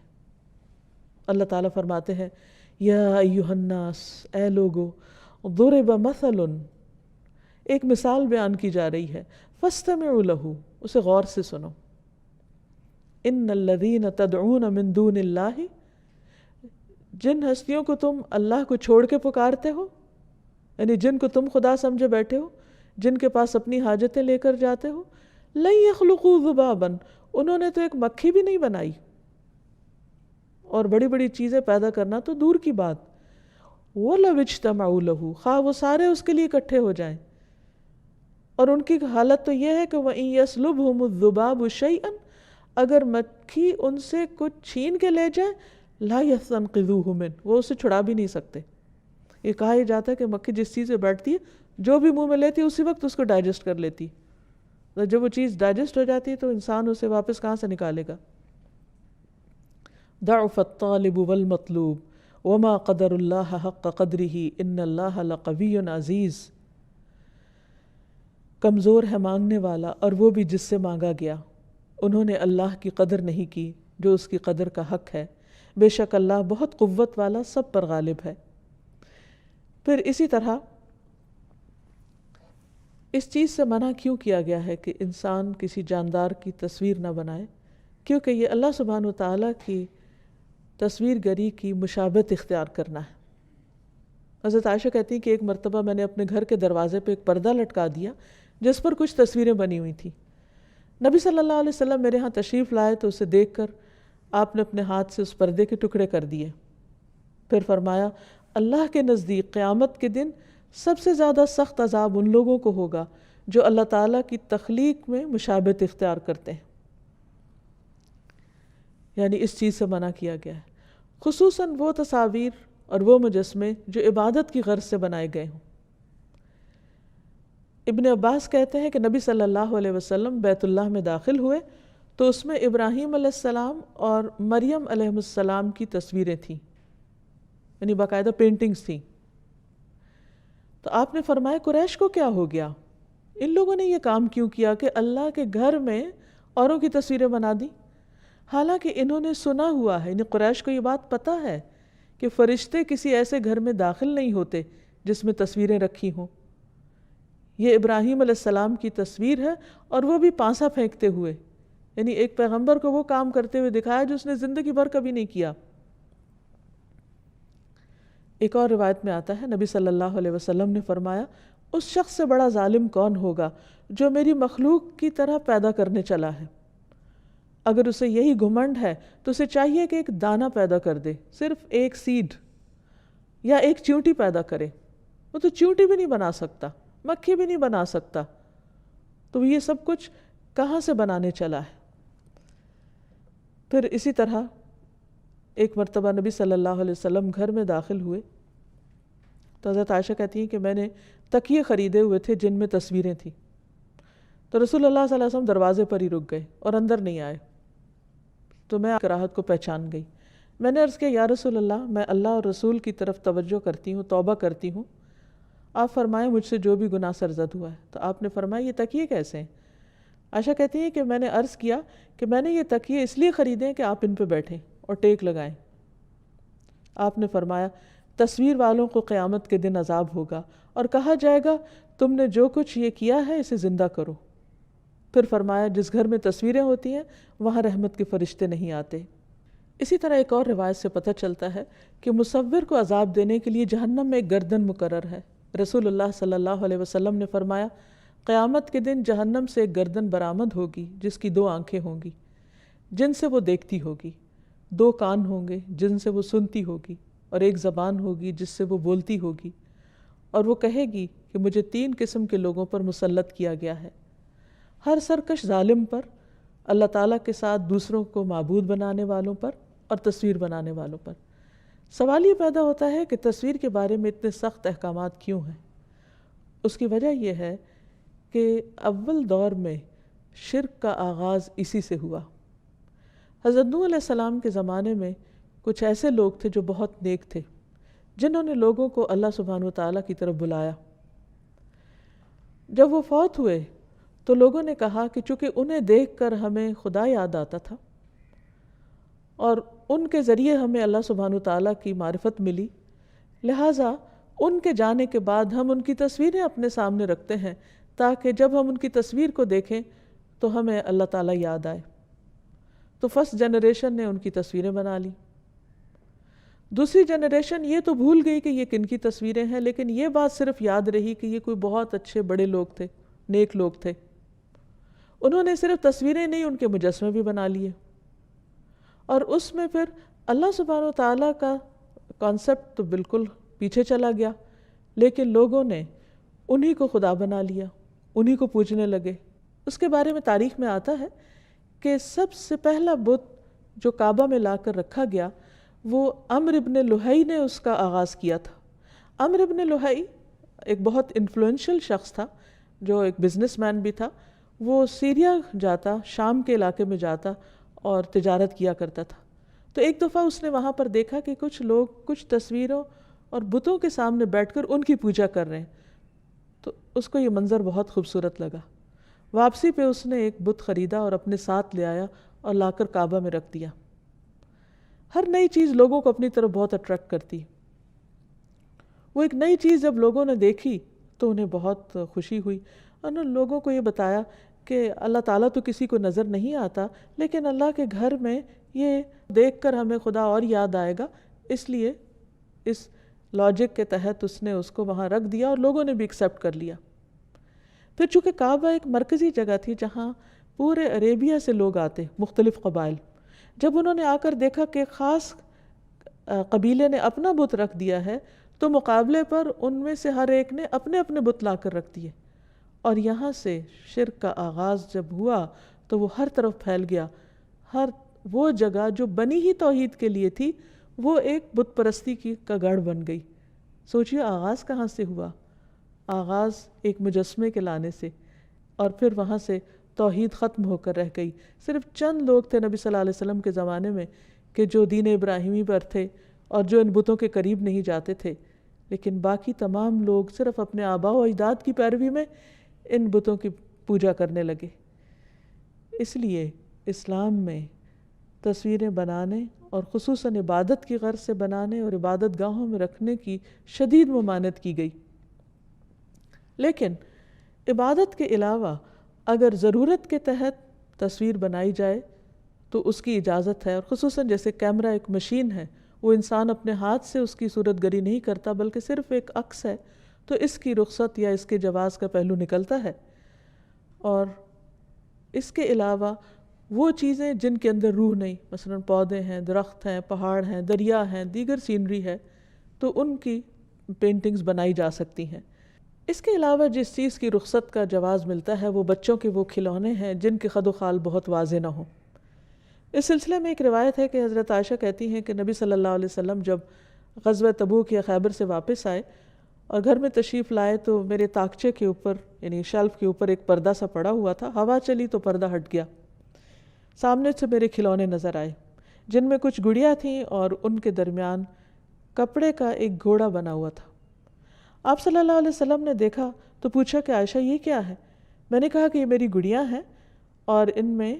اللہ تعالیٰ فرماتے ہیں یا ایھا الناس، اے لوگو، ضرب مثل، ایک مثال بیان کی جا رہی ہے، فاستمعوا لہ، اسے غور سے سنو. ان الذین تدعون من دون اللہ، جن ہستیوں کو تم اللہ کو چھوڑ کے پکارتے ہو، یعنی جن کو تم خدا سمجھے بیٹھے ہو، جن کے پاس اپنی حاجتیں لے کر جاتے ہو، لن یخلقوا ذبابا، انہوں نے تو ایک مکھی بھی نہیں بنائی، اور بڑی بڑی چیزیں پیدا کرنا تو دور کی بات. وَلَوِ اجْتَمَعُوا لَهُ، خواہ وہ سارے اس کے لیے اکٹھے ہو جائیں. اور ان کی حالت تو یہ ہے کہ وَإِن يَسْلُبْهُمُ الذُّبَابُ شَيْئًا، اگر مکھی ان سے کچھ چھین کے لے جائے، لا یستنقذوہ من، وہ اسے چھڑا بھی نہیں سکتے۔ یہ کہا یہ جاتا ہے کہ مکھی جس چیز پہ بیٹھتی ہے جو بھی منہ میں لیتی ہے اسی وقت اس کو ڈائجسٹ کر لیتی ہے، جب وہ چیز ڈائجسٹ ہو جاتی ہے تو انسان اسے واپس کہاں سے نکالے گا۔ ضعف الطالب والمطلوب وما قدر اللہ حق قدرہ ان اللہ لقوی عزیز۔ کمزور ہے مانگنے والا اور وہ بھی جس سے مانگا گیا، انہوں نے اللہ کی قدر نہیں کی جو اس کی قدر کا حق ہے، بے شک اللہ بہت قوت والا سب پر غالب ہے۔ پھر اسی طرح اس چیز سے منع کیوں کیا گیا ہے کہ انسان کسی جاندار کی تصویر نہ بنائے؟ کیونکہ یہ اللہ سبحانہ و تعالیٰ کی تصویر گری کی مشابہت اختیار کرنا ہے۔ حضرت عائشہ کہتی ہیں کہ ایک مرتبہ میں نے اپنے گھر کے دروازے پہ ایک پردہ لٹکا دیا جس پر کچھ تصویریں بنی ہوئی تھیں۔ نبی صلی اللہ علیہ وسلم میرے ہاں تشریف لائے تو اسے دیکھ کر آپ نے اپنے ہاتھ سے اس پردے کے ٹکڑے کر دیے، پھر فرمایا اللہ کے نزدیک قیامت کے دن سب سے زیادہ سخت عذاب ان لوگوں کو ہوگا جو اللہ تعالیٰ کی تخلیق میں مشابہت اختیار کرتے ہیں۔ یعنی اس چیز سے منع کیا گیا ہے، خصوصاً وہ تصاویر اور وہ مجسمے جو عبادت کی غرض سے بنائے گئے ہوں۔ ابن عباس کہتے ہیں کہ نبی صلی اللہ علیہ وسلم بیت اللہ میں داخل ہوئے تو اس میں ابراہیم علیہ السلام اور مریم علیہ السلام کی تصویریں تھیں، یعنی باقاعدہ پینٹنگز تھیں۔ تو آپ نے فرمایا قریش کو کیا ہو گیا؟ ان لوگوں نے یہ کام کیوں کیا کہ اللہ کے گھر میں اوروں کی تصویریں بنا دی؟ حالانکہ انہوں نے سنا ہوا ہے، یعنی قریش کو یہ بات پتہ ہے کہ فرشتے کسی ایسے گھر میں داخل نہیں ہوتے جس میں تصویریں رکھی ہوں۔ یہ ابراہیم علیہ السلام کی تصویر ہے اور وہ بھی پانسا پھینکتے ہوئے، یعنی ایک پیغمبر کو وہ کام کرتے ہوئے دکھایا جو اس نے زندگی بھر کبھی نہیں کیا۔ ایک اور روایت میں آتا ہے نبی صلی اللہ علیہ وسلم نے فرمایا اس شخص سے بڑا ظالم کون ہوگا جو میری مخلوق کی طرح پیدا کرنے چلا ہے؟ اگر اسے یہی گھمنڈ ہے تو اسے چاہیے کہ ایک دانہ پیدا کر دے، صرف ایک سیڈ یا ایک چیونٹی پیدا کرے۔ وہ تو چیونٹی بھی نہیں بنا سکتا، مکھی بھی نہیں بنا سکتا، تو یہ سب کچھ کہاں سے بنانے چلا ہے؟ پھر اسی طرح ایک مرتبہ نبی صلی اللہ علیہ وسلم گھر میں داخل ہوئے تو حضرت عائشہ کہتی ہیں کہ میں نے تکیے خریدے ہوئے تھے جن میں تصویریں تھیں، تو رسول اللہ صلی اللہ علیہ وسلم دروازے پر ہی رک گئے اور اندر نہیں آئے، تو میں کراہت کو پہچان گئی۔ میں نے عرض کیا یا رسول اللہ، میں اللہ اور رسول کی طرف توجہ کرتی ہوں، توبہ کرتی ہوں، آپ فرمائیں مجھ سے جو بھی گناہ سرزد ہوا ہے۔ تو آپ نے فرمایا یہ تکیے کیسے ہیں؟ عائشہ کہتی ہیں کہ میں نے عرض کیا کہ میں نے یہ تکیے اس لیے خریدے ہیں کہ آپ ان پہ بیٹھیں اور ٹیک لگائیں۔ آپ نے فرمایا تصویر والوں کو قیامت کے دن عذاب ہوگا اور کہا جائے گا تم نے جو کچھ یہ کیا ہے اسے زندہ کرو۔ پھر فرمایا جس گھر میں تصویریں ہوتی ہیں وہاں رحمت کے فرشتے نہیں آتے۔ اسی طرح ایک اور روایت سے پتہ چلتا ہے کہ مصور کو عذاب دینے کے لیے جہنم میں ایک گردن مقرر ہے۔ رسول اللہ صلی اللہ علیہ وسلم نے فرمایا قیامت کے دن جہنم سے ایک گردن برآمد ہوگی جس کی 2 آنکھیں ہوں گی جن سے وہ دیکھتی ہوگی، 2 کان ہوں گے جن سے وہ سنتی ہوگی، اور ایک زبان ہوگی جس سے وہ بولتی ہوگی، اور وہ کہے گی کہ مجھے 3 قسم کے لوگوں پر مسلط کیا گیا ہے، ہر سرکش ظالم پر، اللہ تعالیٰ کے ساتھ دوسروں کو معبود بنانے والوں پر، اور تصویر بنانے والوں پر۔ سوال یہ پیدا ہوتا ہے کہ تصویر کے بارے میں اتنے سخت احکامات کیوں ہیں؟ اس کی وجہ یہ ہے کہ اول دور میں شرک کا آغاز اسی سے ہوا۔ حضرت نوح علیہ السلام کے زمانے میں کچھ ایسے لوگ تھے جو بہت نیک تھے، جنہوں نے لوگوں کو اللہ سبحانہ و تعالیٰ کی طرف بلایا۔ جب وہ فوت ہوئے تو لوگوں نے کہا کہ چونکہ انہیں دیکھ کر ہمیں خدا یاد آتا تھا اور ان کے ذریعے ہمیں اللہ سبحانہ و تعالیٰ کی معرفت ملی، لہٰذا ان کے جانے کے بعد ہم ان کی تصویریں اپنے سامنے رکھتے ہیں تاکہ جب ہم ان کی تصویر کو دیکھیں تو ہمیں اللہ تعالیٰ یاد آئے۔ تو فرسٹ جنریشن نے ان کی تصویریں بنا لی، دوسری جنریشن یہ تو بھول گئی کہ یہ کن کی تصویریں ہیں، لیکن یہ بات صرف یاد رہی کہ یہ کوئی بہت اچھے بڑے لوگ تھے، نیک لوگ تھے۔ انہوں نے صرف تصویریں نہیں، ان کے مجسمے بھی بنا لیے، اور اس میں پھر اللہ سبحانہ و تعالیٰ کا کانسیپٹ تو بالکل پیچھے چلا گیا، لیکن لوگوں نے انہی کو خدا بنا لیا، انہی کو پوجنے لگے۔ اس کے بارے میں تاریخ میں آتا ہے کہ سب سے پہلا بت جو کعبہ میں لا کر رکھا گیا وہ عمرو ابن لہی نے اس کا آغاز کیا تھا۔ عمرو ابن لہی ایک بہت انفلوئنشل شخص تھا جو ایک بزنس مین بھی تھا۔ وہ سیریا جاتا، شام کے علاقے میں جاتا اور تجارت کیا کرتا تھا۔ تو ایک دفعہ اس نے وہاں پر دیکھا کہ کچھ لوگ کچھ تصویروں اور بتوں کے سامنے بیٹھ کر ان کی پوجا کر رہے ہیں، تو اس کو یہ منظر بہت خوبصورت لگا۔ واپسی پہ اس نے ایک بت خریدا اور اپنے ساتھ لے آیا اور لا کر کعبہ میں رکھ دیا۔ ہر نئی چیز لوگوں کو اپنی طرف بہت اٹریکٹ کرتی۔ وہ ایک نئی چیز جب لوگوں نے دیکھی تو انہیں بہت خوشی ہوئی۔ انہوں نے لوگوں کو یہ بتایا کہ اللہ تعالیٰ تو کسی کو نظر نہیں آتا، لیکن اللہ کے گھر میں یہ دیکھ کر ہمیں خدا اور یاد آئے گا، اس لیے اس لاجک کے تحت اس نے اس کو وہاں رکھ دیا اور لوگوں نے بھی ایکسیپٹ کر لیا۔ پھر چونکہ کعبہ ایک مرکزی جگہ تھی جہاں پورے عربیہ سے لوگ آتے، مختلف قبائل، جب انہوں نے آ کر دیکھا کہ خاص قبیلے نے اپنا بت رکھ دیا ہے تو مقابلے پر ان میں سے ہر ایک نے اپنے اپنے بت لا کر رکھ دیے، اور یہاں سے شرک کا آغاز جب ہوا تو وہ ہر طرف پھیل گیا۔ ہر وہ جگہ جو بنی ہی توحید کے لیے تھی وہ ایک بت پرستی کا گڑھ بن گئی۔ سوچیے آغاز کہاں سے ہوا؟ آغاز ایک مجسمے کے لانے سے، اور پھر وہاں سے توحید ختم ہو کر رہ گئی۔ صرف چند لوگ تھے نبی صلی اللہ علیہ وسلم کے زمانے میں کہ جو دین ابراہیمی پر تھے اور جو ان بتوں کے قریب نہیں جاتے تھے، لیکن باقی تمام لوگ صرف اپنے آباء و اجداد کی پیروی میں ان بتوں کی پوجا کرنے لگے۔ اس لیے اسلام میں تصویریں بنانے اور خصوصاً عبادت کی غرض سے بنانے اور عبادت گاہوں میں رکھنے کی شدید ممانعت کی گئی۔ لیکن عبادت کے علاوہ اگر ضرورت کے تحت تصویر بنائی جائے تو اس کی اجازت ہے، اور خصوصاً جیسے کیمرہ ایک مشین ہے، وہ انسان اپنے ہاتھ سے اس کی صورت گری نہیں کرتا بلکہ صرف ایک عکس ہے، تو اس کی رخصت یا اس کے جواز کا پہلو نکلتا ہے۔ اور اس کے علاوہ وہ چیزیں جن کے اندر روح نہیں، مثلاً پودے ہیں، درخت ہیں، پہاڑ ہیں، دریا ہیں، دیگر سینری ہے، تو ان کی پینٹنگز بنائی جا سکتی ہیں۔ اس کے علاوہ جس چیز کی رخصت کا جواز ملتا ہے وہ بچوں کے وہ کھلونے ہیں جن کے خد و خال بہت واضح نہ ہوں۔ اس سلسلے میں ایک روایت ہے کہ حضرت عائشہ کہتی ہیں کہ نبی صلی اللہ علیہ وسلم جب غزوہ تبوک یا خیبر سے واپس آئے اور گھر میں تشریف لائے تو میرے طاقچے کے اوپر یعنی شیلف کے اوپر ایک پردہ سا پڑا ہوا تھا، ہوا چلی تو پردہ ہٹ گیا، سامنے سے میرے کھلونے نظر آئے جن میں کچھ گڑیاں تھیں اور ان کے درمیان کپڑے کا ایک گھوڑا بنا ہوا تھا۔ آپ صلی اللہ علیہ وسلم نے دیکھا تو پوچھا کہ عائشہ یہ کیا ہے؟ میں نے کہا کہ یہ میری گڑیاں ہیں اور ان میں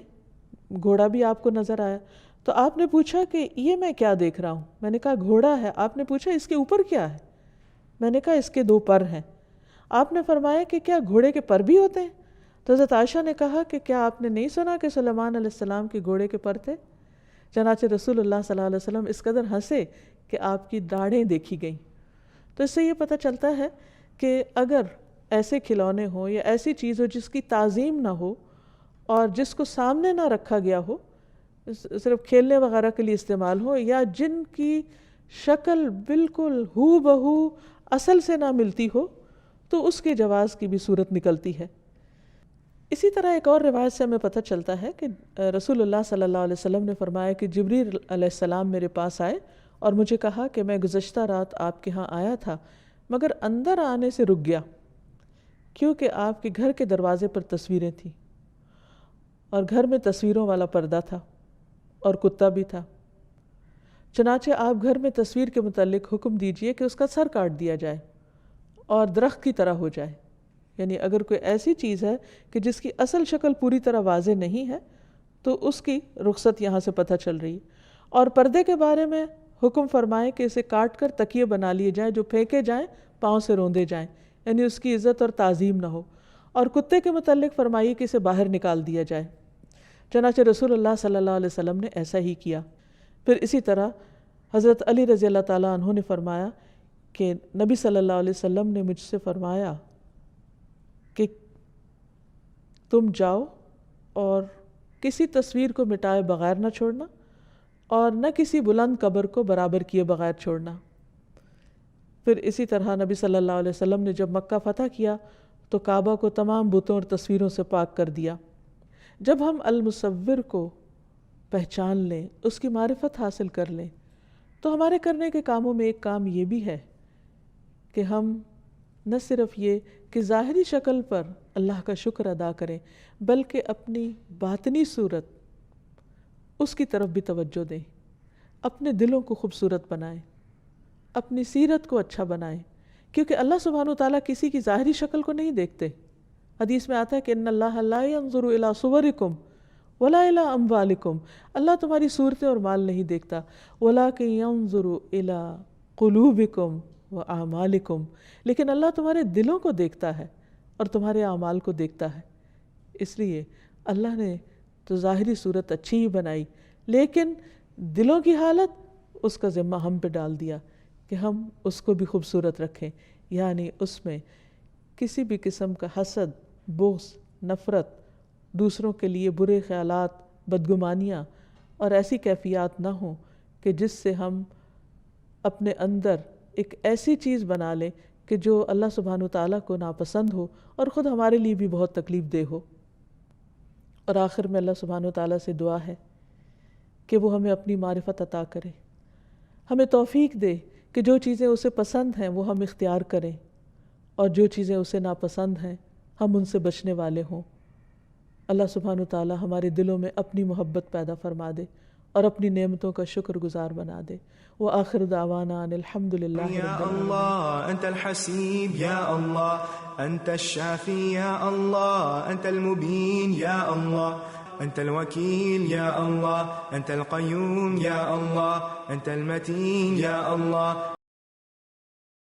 گھوڑا بھی آپ کو نظر آیا۔ تو آپ نے پوچھا کہ یہ میں کیا دیکھ رہا ہوں؟ میں نے کہا گھوڑا ہے۔ آپ نے پوچھا اس کے اوپر کیا ہے؟ میں نے کہا اس کے 2 پر ہیں۔ آپ نے فرمایا کہ کیا گھوڑے کے پر بھی ہوتے ہیں؟ تو حضرت عائشہ نے کہا کہ کیا آپ نے نہیں سنا کہ سلیمان علیہ السلام کے گھوڑے کے پر تھے؟ چنانچہ رسول اللہ صلی اللہ علیہ وسلم اس قدر ہنسے کہ آپ کی داڑھیں دیکھی گئیں۔ تو اس سے یہ پتہ چلتا ہے کہ اگر ایسے کھلونے ہوں یا ایسی چیز ہو جس کی تعظیم نہ ہو اور جس کو سامنے نہ رکھا گیا ہو، صرف کھیلنے وغیرہ کے لیے استعمال ہو، یا جن کی شکل بالکل ہو بہو اصل سے نہ ملتی ہو، تو اس کے جواز کی بھی صورت نکلتی ہے۔ اسی طرح ایک اور روایت سے ہمیں پتہ چلتا ہے کہ رسول اللہ صلی اللہ علیہ وسلم نے فرمایا کہ جبریل علیہ السلام میرے پاس آئے اور مجھے کہا کہ میں گزشتہ رات آپ کے ہاں آیا تھا مگر اندر آنے سے رک گیا کیونکہ آپ کے گھر کے دروازے پر تصویریں تھیں اور گھر میں تصویروں والا پردہ تھا اور کتا بھی تھا۔ چنانچہ آپ گھر میں تصویر کے متعلق حکم دیجئے کہ اس کا سر کاٹ دیا جائے اور درخت کی طرح ہو جائے۔ یعنی اگر کوئی ایسی چیز ہے کہ جس کی اصل شکل پوری طرح واضح نہیں ہے تو اس کی رخصت یہاں سے پتہ چل رہی ہے۔ اور پردے کے بارے میں حکم فرمائے کہ اسے کاٹ کر تکیے بنا لیے جائیں جو پھینکے جائیں، پاؤں سے روندے جائیں، یعنی اس کی عزت اور تعظیم نہ ہو۔ اور کتے کے متعلق فرمائیے کہ اسے باہر نکال دیا جائے۔ چنانچہ رسول اللہ صلی اللہ علیہ وسلم نے ایسا ہی کیا۔ پھر اسی طرح حضرت علی رضی اللہ تعالیٰ عنہ نے فرمایا کہ نبی صلی اللہ علیہ وسلم نے مجھ سے فرمایا کہ تم جاؤ اور کسی تصویر کو مٹائے بغیر نہ چھوڑنا اور نہ کسی بلند قبر کو برابر کیے بغیر چھوڑنا۔ پھر اسی طرح نبی صلی اللہ علیہ وسلم نے جب مکہ فتح کیا تو کعبہ کو تمام بتوں اور تصویروں سے پاک کر دیا۔ جب ہم المصور کو پہچان لیں، اس کی معرفت حاصل کر لیں، تو ہمارے کرنے کے کاموں میں ایک کام یہ بھی ہے کہ ہم نہ صرف یہ کہ ظاہری شکل پر اللہ کا شکر ادا کریں، بلکہ اپنی باطنی صورت اس کی طرف بھی توجہ دیں، اپنے دلوں کو خوبصورت بنائیں، اپنی سیرت کو اچھا بنائیں، کیونکہ اللہ سبحانہ وتعالیٰ کسی کی ظاہری شکل کو نہیں دیکھتے۔ حدیث میں آتا ہے کہ ان اللہ لا ينظر الى صورکم ولا الى اموالکم، اللہ تمہاری صورتیں اور مال نہیں دیکھتا، ولکن ينظر الى قلوبکم واعمالکم، لیکن اللہ تمہارے دلوں کو دیکھتا ہے اور تمہارے اعمال کو دیکھتا ہے۔ اس لیے اللہ نے تو ظاہری صورت اچھی ہی بنائی، لیکن دلوں کی حالت اس کا ذمہ ہم پہ ڈال دیا کہ ہم اس کو بھی خوبصورت رکھیں، یعنی اس میں کسی بھی قسم کا حسد، بغض، نفرت، دوسروں کے لیے برے خیالات، بدگمانیاں اور ایسی کیفیات نہ ہوں کہ جس سے ہم اپنے اندر ایک ایسی چیز بنا لیں کہ جو اللہ سبحانہ وتعالیٰ کو ناپسند ہو اور خود ہمارے لیے بھی بہت تکلیف دہ ہو۔ اور آخر میں اللہ سبحانہ وتعالیٰ سے دعا ہے کہ وہ ہمیں اپنی معرفت عطا کرے، ہمیں توفیق دے کہ جو چیزیں اسے پسند ہیں وہ ہم اختیار کریں، اور جو چیزیں اسے ناپسند ہیں ہم ان سے بچنے والے ہوں۔ اللہ سبحانہ وتعالیٰ ہمارے دلوں میں اپنی محبت پیدا فرما دے اور اپنی نعمتوں کا شکر گزار بنا دے۔ وآخر دعوانا ان الحمد للہ رب يا العالمين۔ الله أنت الحسيب، يا الله أنت الشافي، يا الله أنت المبين، يا الله أنت الوكيل، يا الله أنت القيوم، يا الله أنت المتين، يا الله